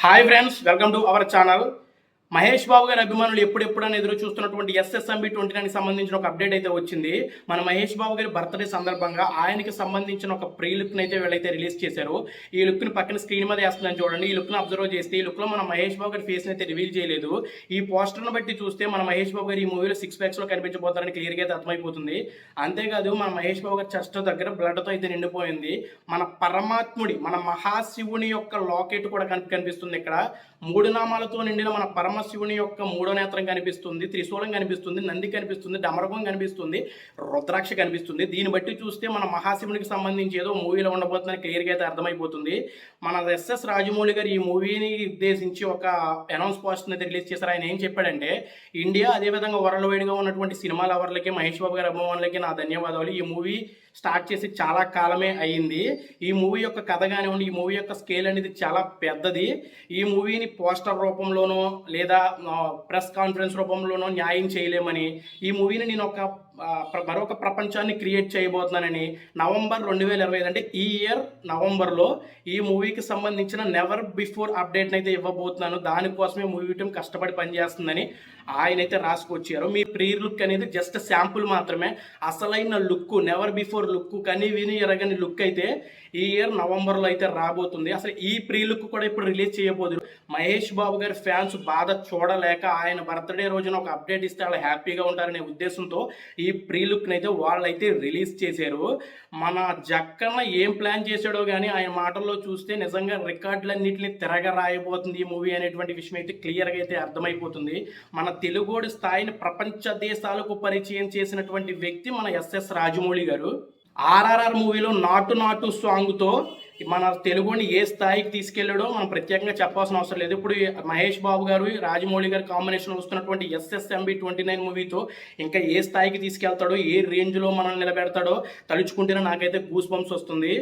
Hi friends, welcome to our channel. Mahesh Babu గారి అభిమానులు ఎప్పుడెప్పుడని ఎదురు చూస్తున్నటువంటి ఎస్ఎస్ఎంబి 29 సంబంధించిన ఒక అప్డేట్ అయితే వచ్చింది. మన మహేష్ బాబు గారి బర్త్డే సందర్భంగా ఆయనకి సంబంధించిన ఒక ప్రీ లుక్ అయితే వీళ్ళైతే రిలీజ్ చేశారు. ఈ లుక్ ని పక్కన స్క్రీన్ మీద వేస్తున్నాను చూడండి. ఈ లుక్ ను అబ్జర్వ్ చేస్తే ఈ లుక్ లో మన మహేష్ బాబు గారి ఫేస్ అయితే రివీల్ చేయలేదు. ఈ పోస్టర్ ను బట్టి చూస్తే మన మహేష్ బాబు గారు ఈ మూవీలో 6 ప్యాక్స్ లో కనిపించబోతారని క్లియర్ గా అయితే అర్థమైపోతుంది. అంతేకాదు మన మహేష్ బాబు గారి చెస్ట్ దగ్గర బ్లడ్ తో అయితే నిండిపోయింది. మన పరమాత్ముడి, మన మహాశివుని యొక్క లాకెట్ కూడా కనిపిస్తుంది. ఇక్కడ 3 నామాలతో నిండిన మన పరమశివుని యొక్క 3వ నేత్రం కనిపిస్తుంది, త్రిశూలం కనిపిస్తుంది, నంది కనిపిస్తుంది, డమరకం కనిపిస్తుంది, రుద్రాక్ష కనిపిస్తుంది. దీన్ని బట్టి చూస్తే మన మహాశివునికి సంబంధించి ఏదో మూవీలో ఉండబోతుందని క్లియర్గా అయితే అర్థమైపోతుంది. మన ఎస్ఎస్ రాజమౌళి గారు ఈ మూవీని ఉద్దేశించి ఒక అనౌన్స్ పోస్టర్ అయితే రిలీజ్ చేశారు. ఆయన ఏం చెప్పాడంటే, ఇండియా అదేవిధంగా వరల్డ్ వైడ్గా ఉన్నటువంటి సినిమా లవర్లకి, మహేష్ బాబు గారి అభిమానులకి నా ధన్యవాదాలు. ఈ మూవీ స్టార్ట్ చేసి చాలా కాలమే అయ్యింది. ఈ మూవీ యొక్క కథ కానివ్వండి, ఈ మూవీ యొక్క స్కేల్ అనేది చాలా పెద్దది. ఈ మూవీని పోస్టర్ రూపంలోనో లేదా ప్రెస్ కాన్ఫరెన్స్ రూపంలోనో న్యాయం చేయలేమని, ఈ మూవీని నేను మరొక ప్రపంచాన్ని క్రియేట్ చేయబోతున్నానని నవంబర్ 2025 అంటే ఈ ఇయర్ నవంబర్లో ఈ మూవీకి సంబంధించిన నెవర్ బిఫోర్ అప్డేట్ని అయితే ఇవ్వబోతున్నాను. దానికోసమే మూవీ టీం కష్టపడి పనిచేస్తుందని ఆయన అయితే రాసుకొచ్చారు. మీ ప్రీ లుక్ అనేది జస్ట్ శాంపుల్ మాత్రమే. అసలైన లుక్, నెవర్ బిఫోర్ లుక్, కని విని ఎరగని లుక్ అయితే ఈ ఇయర్ నవంబర్లో అయితే రాబోతుంది. అసలు ఈ ప్రీ లుక్ కూడా ఇప్పుడు రిలీజ్ చేయబోదు. మహేష్ బాబు గారి ఫ్యాన్స్ బాధ చూడలేక ఆయన బర్త్డే రోజున ఒక అప్డేట్ ఇస్తే వాళ్ళు హ్యాపీగా ఉంటారనే ఉద్దేశంతో ఈ ప్రీ లుక్ని అయితే వాళ్ళైతే రిలీజ్ చేశారు. మన జక్కన్న ఏం ప్లాన్ చేశాడో కానీ ఆయన మాటల్లో చూస్తే నిజంగా రికార్డులన్నింటినీ తిరగరాయబోతుంది ఈ మూవీ అనేటువంటి విషయం అయితే క్లియర్గా అయితే అర్థమైపోతుంది. మన తెలుగోడి స్థాయిని ప్రపంచ దేశాలకు పరిచయం చేసినటువంటి వ్యక్తి మన ఎస్ఎస్ రాజమౌళి గారు. ఆర్ఆర్ఆర్ మూవీలో నాటు నాటు సాంగ్తో మన తెలుగుని ఏ స్థాయికి తీసుకెళ్లాడో మనం ప్రత్యేకంగా చెప్పాల్సిన అవసరం లేదు. ఇప్పుడు మహేష్ బాబు గారు, రాజమౌళి గారి కాంబినేషన్ వస్తున్నటువంటి ఎస్ఎస్ఎంబి 29 మూవీతో ఇంకా ఏ స్థాయికి తీసుకెళ్తాడో, ఏ రేంజ్లో మనల్ని నిలబెడతాడో తలుచుకుంటేనే నాకైతే గూస్ బంప్స్ వస్తుంది.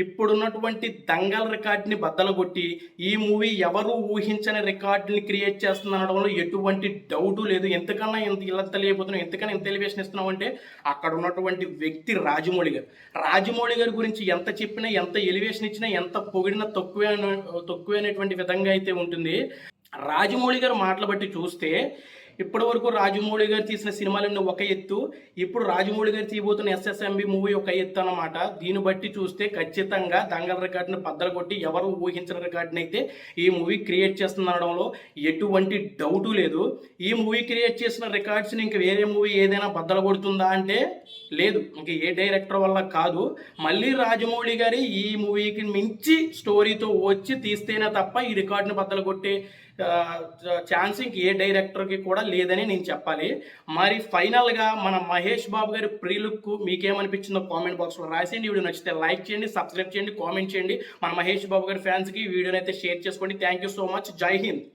ఇప్పుడున్నటువంటి దంగల్ రికార్డుని బద్దలు కొట్టి ఈ మూవీ ఎవరు ఊహించని రికార్డుని క్రియేట్ చేస్తుందనడంలో ఎటువంటి డౌటు లేదు. ఎంతకన్నా ఇలా తెలియబోతున్నాం, ఎంతకన్నా ఎంత ఎలివేషన్ ఇస్తున్నాం అంటే అక్కడ ఉన్నటువంటి వ్యక్తి రాజమౌళి గారు. రాజమౌళి గారి గురించి ఎంత చెప్పినా, ఎంత ఎలివేషన్ ఇచ్చినా, ఎంత పొగిడినా తక్కువైనటువంటి విధంగా అయితే ఉంటుంది. రాజమౌళి గారు మాటలు బట్టి చూస్తే ఇప్పటి వరకు రాజమౌళి గారు తీసిన సినిమాలన్నీ ఒక ఎత్తు, ఇప్పుడు రాజమౌళి గారు తీయబోతున్న ఎస్ఎస్ఎంబి మూవీ ఒక ఎత్తు అన్నమాట. దీన్ని బట్టి చూస్తే ఖచ్చితంగా దంగల్ రికార్డుని బద్దలు కొట్టి ఎవరు ఊహించిన రికార్డుని అయితే ఈ మూవీ క్రియేట్ చేస్తుందనడంలో ఎటువంటి డౌటు లేదు. ఈ మూవీ క్రియేట్ చేసిన రికార్డ్స్ని ఇంక వేరే మూవీ ఏదైనా బద్దలు కొడుతుందా అంటే లేదు. ఇంక ఏ డైరెక్టర్ వల్ల కాదు, మళ్ళీ రాజమౌళి గారి ఈ మూవీకి మించి స్టోరీతో వచ్చి తీస్తేనే తప్ప ఈ రికార్డుని బద్దలు కొట్టే ఛాన్స్ ఇంక ఏ డైరెక్టర్కి కూడా లేదని నేను చెప్పాలి. మరి ఫైనల్గా మన మహేష్ బాబు గారి ప్రీ లుక్ మీకేమనిపించిందో కామెంట్ బాక్స్లో రాసేయండి. వీడియో నచ్చితే లైక్ చేయండి, సబ్స్క్రైబ్ చేయండి, కామెంట్ చేయండి. మన మహేష్ బాబు గారి ఫ్యాన్స్కి వీడియోని అయితే షేర్ చేసుకోండి. Thank you so much. జై హింద్.